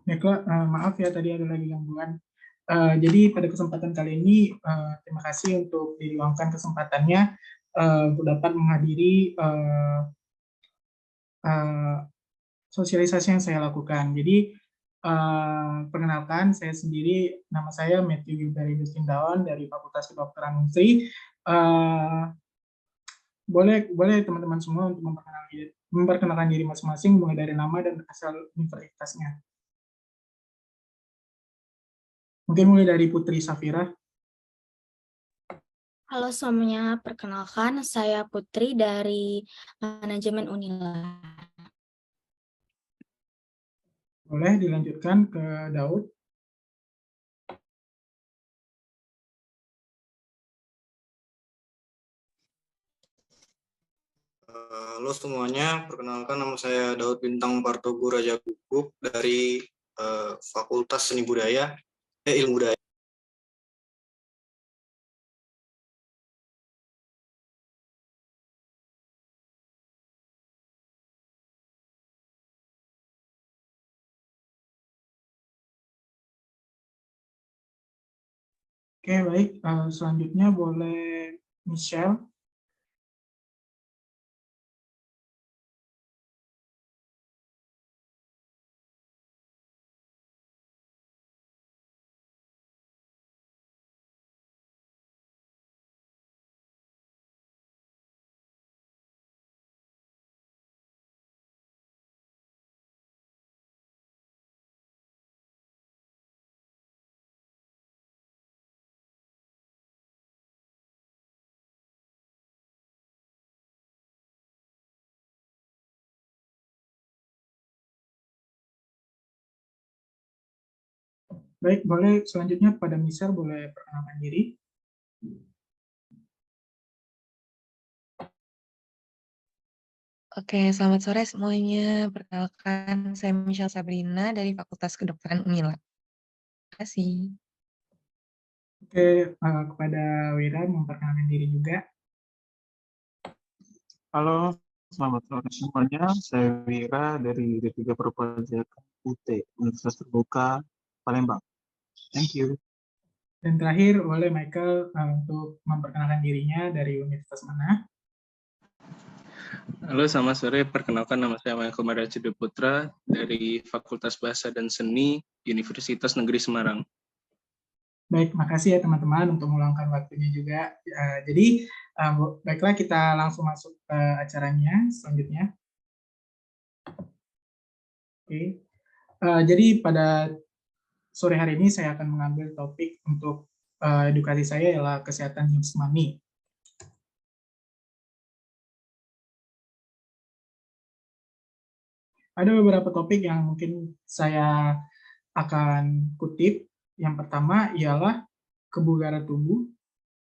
Baiklah, maaf ya tadi ada lagi gangguan. Jadi pada kesempatan kali ini, terima kasih untuk diluangkan kesempatannya untuk dapat menghadiri uh, sosialisasi yang saya lakukan. Jadi perkenalkan, saya sendiri, nama saya Matthew Gilbert Gustindawan dari Fakultas Kedokteran Unsri. Boleh teman-teman semua untuk memperkenalkan diri masing-masing mulai dari nama dan asal universitasnya. Mungkin mulai dari Putri Safira. Halo semuanya, perkenalkan saya Putri dari Manajemen Unila. Boleh dilanjutkan ke Daud. Halo semuanya, perkenalkan nama saya Daud Bintang Partogo Raja Gugup dari Fakultas Seni Budaya, Ilmu Budaya. Oke, baik. Selanjutnya boleh Michelle. Baik, boleh selanjutnya pada Michelle, boleh perkenalkan diri. Oke, selamat sore semuanya. Perkenalkan, saya Michelle Sabrina dari Fakultas Kedokteran Unila. Terima kasih. Oke, kepada Wira memperkenalkan diri juga. Halo, selamat sore semuanya. Saya Wira dari D3 Perpajakan UT, Universitas Terbuka Palembang. Thank you. Dan terakhir, boleh Michael untuk memperkenalkan dirinya dari universitas mana. Halo, selamat sore. Perkenalkan nama saya Michael Maracido Putra dari Fakultas Bahasa dan Seni Universitas Negeri Semarang. Baik, makasih ya teman-teman untuk meluangkan waktunya juga. Jadi, baiklah kita langsung masuk ke acaranya selanjutnya. Oke. Jadi pada sore hari ini saya akan mengambil topik untuk edukasi saya ialah kesehatan jasmani. Ada beberapa topik yang mungkin saya akan kutip. Yang pertama ialah kebugaran tubuh,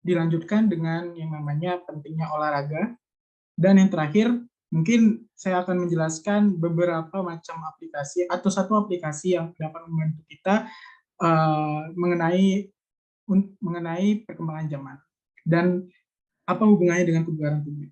dilanjutkan dengan yang namanya pentingnya olahraga, dan yang terakhir mungkin saya akan menjelaskan beberapa macam aplikasi atau satu aplikasi yang dapat membantu kita mengenai perkembangan zaman dan apa hubungannya dengan kebugaran tubuh.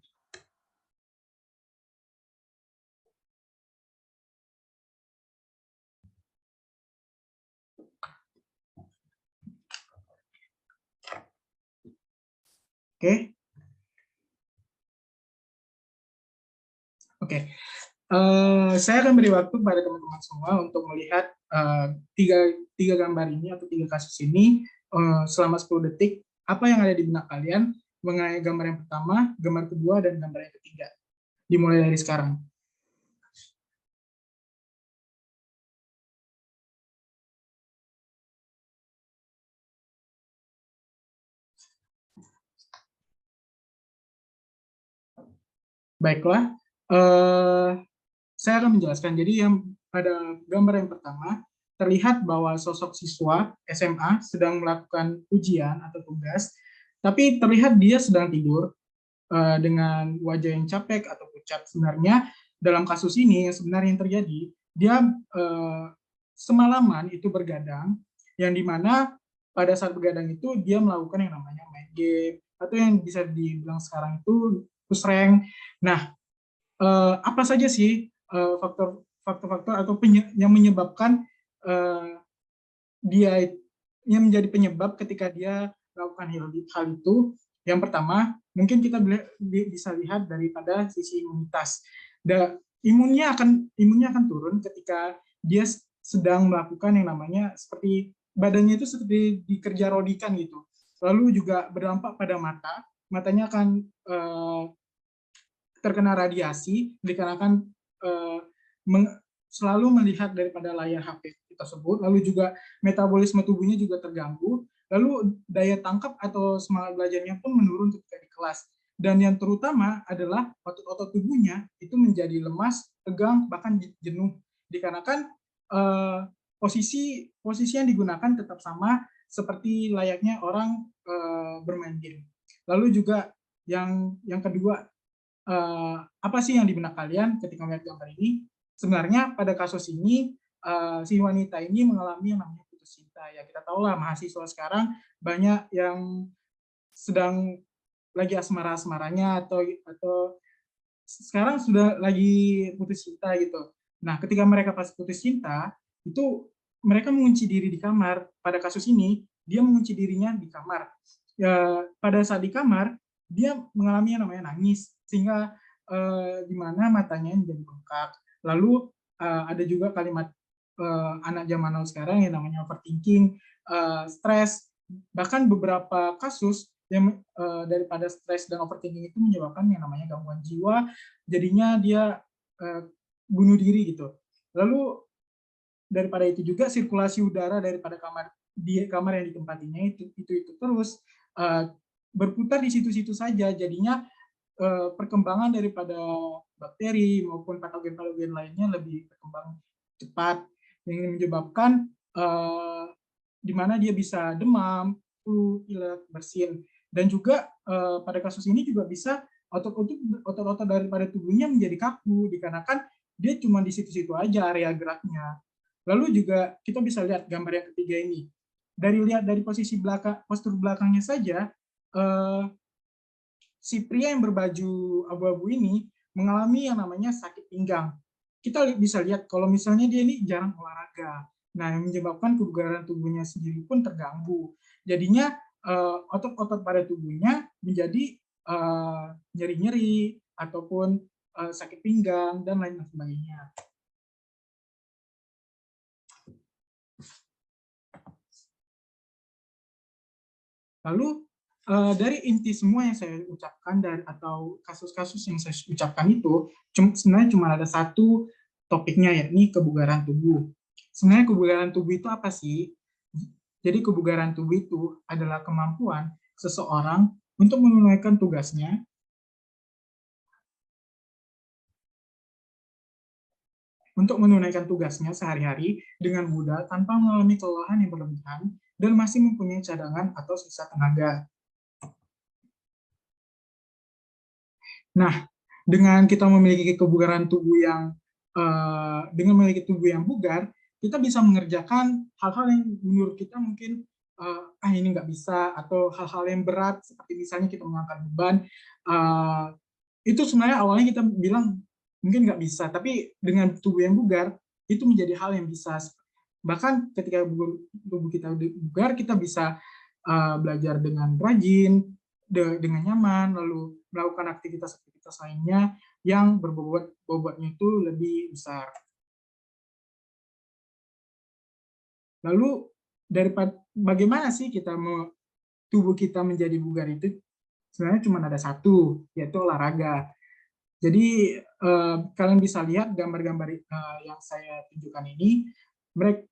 Oke. Saya akan beri waktu pada teman-teman semua untuk melihat tiga gambar ini atau tiga kasus ini selama 10 detik. Apa yang ada di benak kalian mengenai gambar yang pertama, gambar kedua, dan gambar yang ketiga. Dimulai dari sekarang. Baiklah, saya akan menjelaskan. Jadi yang pada gambar yang pertama, terlihat bahwa sosok siswa SMA sedang melakukan ujian atau tugas, tapi terlihat dia sedang tidur dengan wajah yang capek atau pucat. Sebenarnya dalam kasus ini yang sebenarnya yang terjadi, dia semalaman itu bergadang, yang dimana pada saat begadang itu dia melakukan yang namanya main game, atau yang bisa dibilang sekarang itu push rank. Nah, apa saja sih faktor-faktor atau yang menyebabkan dia yang menjadi penyebab ketika dia melakukan hal itu. Yang pertama, mungkin kita bisa lihat daripada sisi imunitas. Imunnya akan turun ketika dia sedang melakukan yang namanya seperti badannya itu seperti dikerja rodikan gitu. Lalu juga berdampak pada matanya akan terkena radiasi dikarenakan selalu melihat daripada layar HP tersebut. Lalu juga metabolisme tubuhnya juga terganggu. Lalu daya tangkap atau semangat belajarnya pun menurun ketika di kelas. Dan yang terutama adalah otot-otot tubuhnya itu menjadi lemas, tegang, bahkan jenuh. Dikarenakan posisi yang digunakan tetap sama seperti layaknya orang bermain game. Lalu juga yang kedua, apa sih yang di benak kalian ketika melihat gambar ini? Sebenarnya pada kasus ini si wanita ini mengalami yang namanya putus cinta. Ya kita tahu lah mahasiswa sekarang banyak yang sedang lagi asmara-asmaranya atau sekarang sudah lagi putus cinta gitu. Nah, ketika mereka pas putus cinta, itu mereka mengunci diri di kamar. Pada kasus ini, dia mengunci dirinya di kamar. Ya, pada saat di kamar, dia mengalami yang namanya nangis, sehingga di mana matanya menjadi bengkak. Lalu ada juga kalimat anak zaman now sekarang yang namanya overthinking, stres, bahkan beberapa kasus yang daripada stres dan overthinking itu menyebabkan yang namanya gangguan jiwa, jadinya dia bunuh diri gitu. Lalu daripada itu juga sirkulasi udara daripada kamar yang ditempatinya itu terus berputar di situ-situ saja, jadinya perkembangan daripada bakteri maupun patogen-patogen lainnya lebih berkembang cepat, yang menyebabkan di mana dia bisa demam, flu, pilek, bersin. Dan juga pada kasus ini juga bisa otot-otot daripada tubuhnya menjadi kaku, dikarenakan dia cuma di situ-situ aja area geraknya. Lalu juga kita bisa lihat gambar yang ketiga ini. Dari posisi postur belakangnya saja, si pria yang berbaju abu-abu ini mengalami yang namanya sakit pinggang. Kita bisa lihat kalau misalnya dia ini jarang olahraga. Nah, yang menyebabkan kebugaran tubuhnya sendiri pun terganggu. Jadinya otot-otot pada tubuhnya menjadi nyeri-nyeri ataupun sakit pinggang dan lain sebagainya. Lalu dari inti semua yang saya ucapkan atau kasus-kasus yang saya ucapkan itu sebenarnya cuma ada satu topiknya, yakni kebugaran tubuh. Sebenarnya kebugaran tubuh itu apa sih? Jadi kebugaran tubuh itu adalah kemampuan seseorang untuk menunaikan tugasnya sehari-hari dengan mudah tanpa mengalami kelelahan yang berlebihan dan masih mempunyai cadangan atau sisa tenaga. Nah, dengan kita memiliki kebugaran tubuh yang bugar, kita bisa mengerjakan hal-hal yang menurut kita mungkin ini nggak bisa, atau hal-hal yang berat seperti misalnya kita mengangkat beban. Itu sebenarnya awalnya kita bilang mungkin nggak bisa, tapi dengan tubuh yang bugar itu menjadi hal yang bisa. Bahkan ketika tubuh kita bugar, kita bisa belajar dengan rajin, dengan nyaman, lalu melakukan aktivitas lainnya yang berbobotnya itu lebih besar. Lalu bagaimana sih tubuh kita menjadi bugar itu? Sebenarnya cuma ada satu, yaitu olahraga. Jadi kalian bisa lihat gambar-gambar yang saya tunjukkan ini,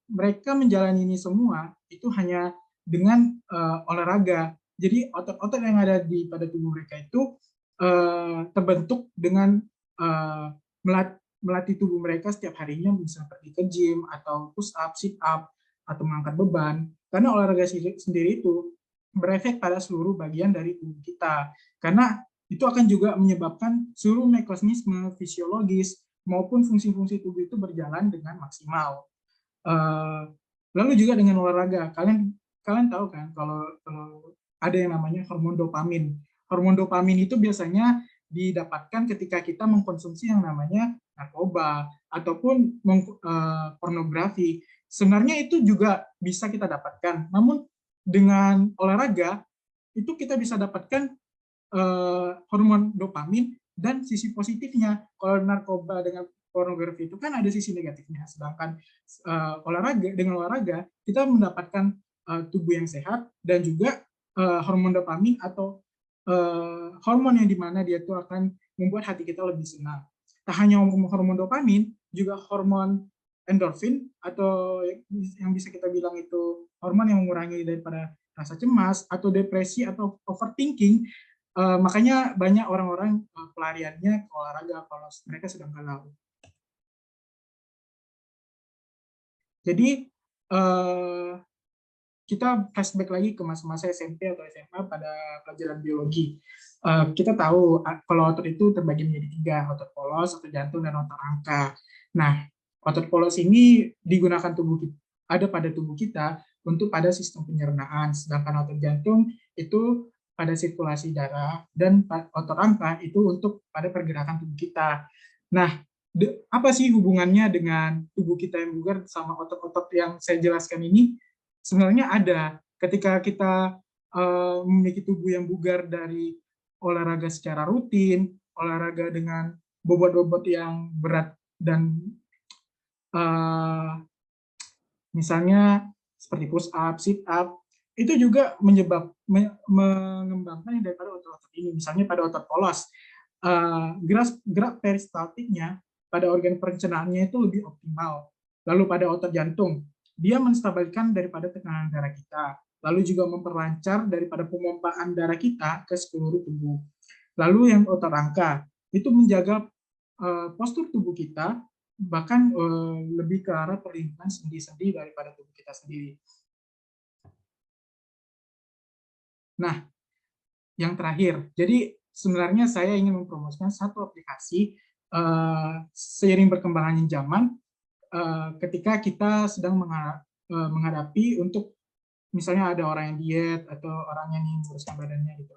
mereka menjalani ini semua itu hanya dengan olahraga. Jadi otot-otot yang ada pada tubuh mereka itu terbentuk dengan melatih tubuh mereka setiap harinya, bisa pergi ke gym atau push up, sit up, atau mengangkat beban. Karena olahraga sendiri itu berefek pada seluruh bagian dari tubuh kita. Karena itu akan juga menyebabkan seluruh mekanisme fisiologis maupun fungsi-fungsi tubuh itu berjalan dengan maksimal. Lalu juga dengan olahraga, kalian tahu kan kalau ada yang namanya hormon dopamin. Hormon dopamin itu biasanya didapatkan ketika kita mengkonsumsi yang namanya narkoba ataupun pornografi. sebenarnya itu juga bisa kita dapatkan. Namun dengan olahraga itu kita bisa dapatkan hormon dopamin dan sisi positifnya. Kalau narkoba dengan pornografi itu kan ada sisi negatifnya, sedangkan dengan olahraga kita mendapatkan tubuh yang sehat dan juga hormon dopamin atau hormon yang dimana dia itu akan membuat hati kita lebih senang. Tak hanya hormon dopamin, juga hormon endorfin atau yang bisa kita bilang itu hormon yang mengurangi daripada rasa cemas atau depresi atau overthinking. Makanya banyak orang-orang pelariannya ke olahraga kalau mereka sedang galau. Jadi kita flashback lagi ke masa-masa SMP atau SMA pada pelajaran biologi. Kita tahu kalau otot itu terbagi menjadi 3, otot polos, otot jantung, dan otot rangka. Nah, otot polos ini digunakan ada pada tubuh kita untuk pada sistem pencernaan, sedangkan otot jantung itu pada sirkulasi darah, dan otot rangka itu untuk pada pergerakan tubuh kita. Nah, apa sih hubungannya dengan tubuh kita yang bugar sama otot-otot yang saya jelaskan ini? Sebenarnya ada. Ketika kita memiliki tubuh yang bugar dari olahraga secara rutin, olahraga dengan bobot-bobot yang berat dan misalnya seperti push up, sit up, itu juga mengembangkan daripada otot-otot ini. Misalnya pada otot polos, gerak peristaltiknya pada organ pencernaannya itu lebih optimal. Lalu pada otot jantung, dia menstabilkan daripada tekanan darah kita, lalu juga memperlancar daripada pemompaan darah kita ke seluruh tubuh. Lalu yang otot rangka, itu menjaga postur tubuh kita, bahkan lebih ke arah perlindungan sendi-sendi daripada tubuh kita sendiri. Nah, yang terakhir, jadi sebenarnya saya ingin mempromosikan satu aplikasi seiring berkembangannya zaman, ketika kita sedang menghadapi untuk misalnya ada orang yang diet atau orang yang ingin menguruskan badannya gitu.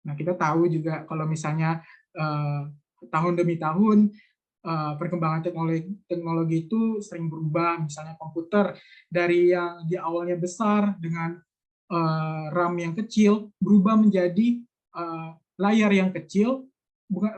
Nah, kita tahu juga kalau misalnya tahun demi tahun perkembangan teknologi itu sering berubah. Misalnya komputer dari yang di awalnya besar dengan RAM yang kecil berubah menjadi layar yang kecil, bukan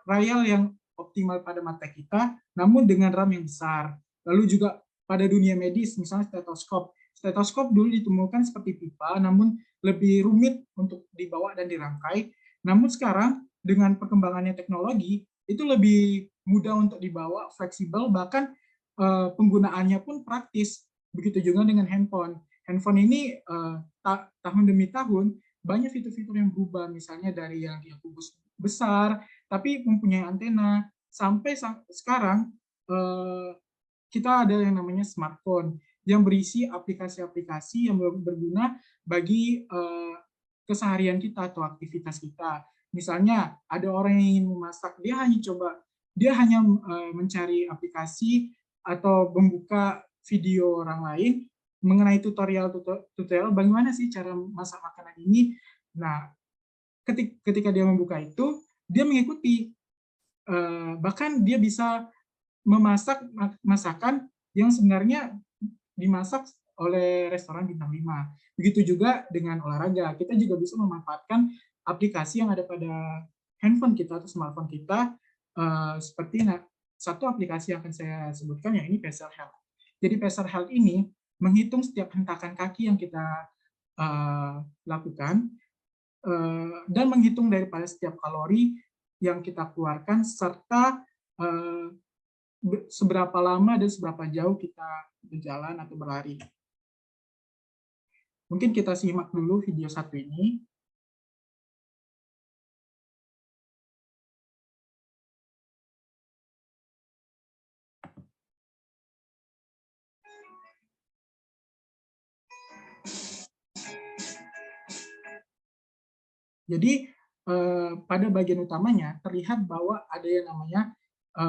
layar yang optimal pada mata kita, namun dengan RAM yang besar. Lalu juga pada dunia medis, misalnya stetoskop. Stetoskop dulu ditemukan seperti pipa, namun lebih rumit untuk dibawa dan dirangkai. Namun sekarang dengan perkembangannya teknologi, itu lebih mudah untuk dibawa, fleksibel, bahkan penggunaannya pun praktis. Begitu juga dengan handphone. Handphone ini tahun demi tahun banyak fitur-fitur yang berubah, misalnya dari yang dia kubus besar, tapi mempunyai antena, sampai sekarang kita ada yang namanya smartphone, yang berisi aplikasi-aplikasi yang berguna bagi keseharian kita atau aktivitas kita. Misalnya ada orang yang ingin memasak, dia hanya mencari aplikasi atau membuka video orang lain mengenai tutorial bagaimana sih cara masak makanan ini. Nah, ketika dia membuka itu, dia mengikuti. Bahkan dia bisa memasak masakan yang sebenarnya dimasak oleh restoran bintang 5. Begitu juga dengan olahraga. Kita juga bisa memanfaatkan aplikasi yang ada pada handphone kita atau smartphone kita, seperti satu aplikasi yang akan saya sebutkan, yang ini Pacer Health. Jadi Pacer Health ini menghitung setiap hentakan kaki yang kita lakukan, dan menghitung daripada setiap kalori yang kita keluarkan, serta seberapa lama dan seberapa jauh kita berjalan atau berlari. Mungkin kita simak dulu video satu ini. Jadi pada bagian utamanya terlihat bahwa ada yang namanya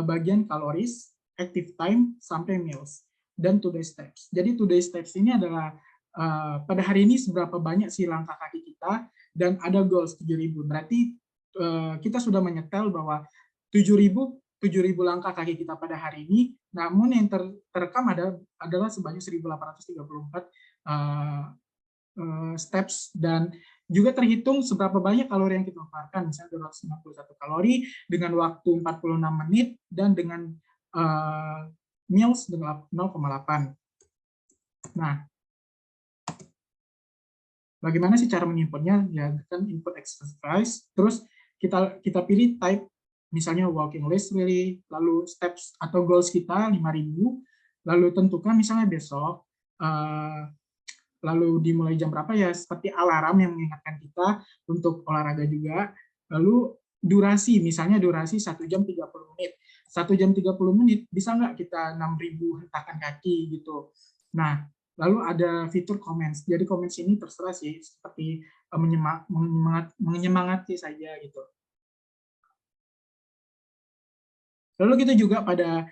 bagian kaloris, active time, sampai meals, dan today steps. Jadi today steps ini adalah pada hari ini seberapa banyak sih langkah kaki kita, dan ada goals 7.000. Berarti kita sudah menyetel bahwa 7.000 7.000 langkah kaki kita pada hari ini, namun yang terekam adalah sebanyak 1.834 steps, dan juga terhitung seberapa banyak kalori yang kita keluarkan, misalnya 251 kalori dengan waktu 46 menit dan dengan meals dengan 0,8. Nah, bagaimana sih cara menginputnya? Ya, kan input exercise, terus kita pilih type, misalnya walking list really, lalu steps atau goals kita 5.000, lalu tentukan misalnya besok, lalu dimulai jam berapa, ya seperti alarm yang mengingatkan kita untuk olahraga juga. Lalu durasi, misalnya durasi 1 jam 30 menit. 1 jam 30 menit, bisa nggak kita 6.000 hentakan kaki gitu. Nah, lalu ada fitur comments. Jadi comments ini terserah sih, seperti menyemangati saja gitu. Lalu kita juga pada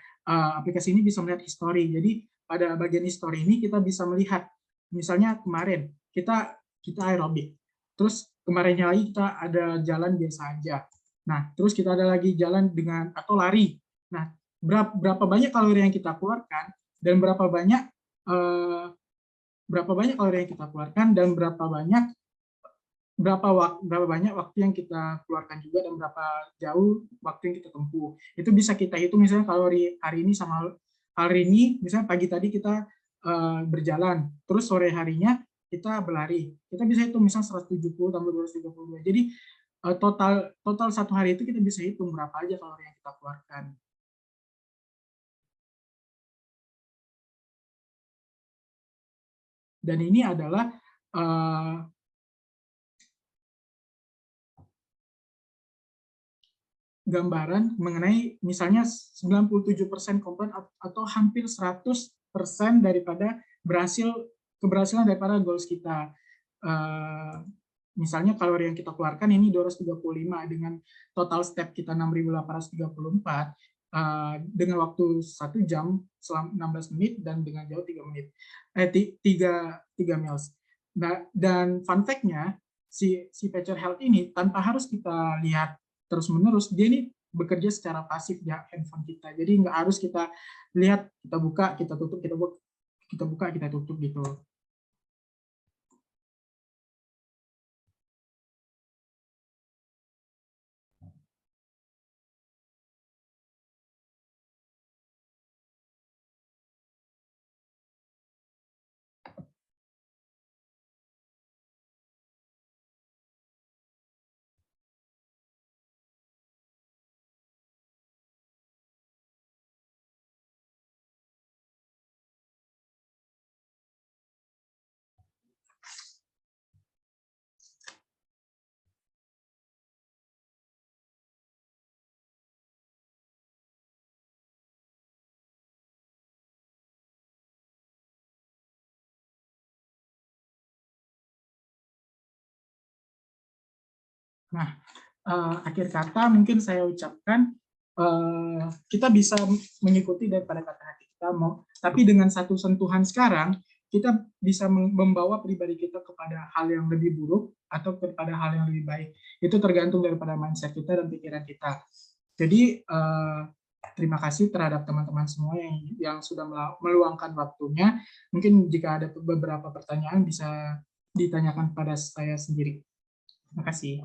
aplikasi ini bisa melihat history. Jadi pada bagian history ini kita bisa melihat, misalnya kemarin kita aerobik, terus kemarinnya lagi kita ada jalan biasa aja. Nah, terus kita ada lagi jalan dengan atau lari. Nah, berapa banyak kalori yang kita keluarkan dan berapa banyak kalori yang kita keluarkan dan berapa banyak waktu yang kita keluarkan juga, dan berapa jauh waktu yang kita tempuh. Itu bisa kita hitung, misalnya kalori hari ini sama hari ini, misalnya pagi tadi kita berjalan, terus sore harinya kita berlari. Kita bisa hitung misalnya 170 tambah 232. Jadi total satu hari itu kita bisa hitung berapa aja kalori yang kita keluarkan. Dan ini adalah gambaran mengenai misalnya 97% komplain atau hampir 100% daripada keberhasilan daripada goals kita. Misalnya kalori yang kita keluarkan ini 235 dengan total step kita 6.834 dengan waktu 1 jam selama 16 menit dan dengan jauh 3 menit. 3 miles. Nah, dan fun fact-nya si Pacer Health ini tanpa harus kita lihat terus-menerus, dia ini bekerja secara pasif di handphone kita. Jadi nggak harus kita lihat, kita buka, kita tutup, kita buka, kita tutup gitu. Nah, akhir kata mungkin saya ucapkan, kita bisa mengikuti daripada kata hati kita mau, tapi dengan satu sentuhan sekarang, kita bisa membawa pribadi kita kepada hal yang lebih buruk atau kepada hal yang lebih baik. Itu tergantung daripada mindset kita dan pikiran kita. Jadi, terima kasih terhadap teman-teman semua yang sudah meluangkan waktunya. Mungkin jika ada beberapa pertanyaan bisa ditanyakan pada saya sendiri. Terima kasih.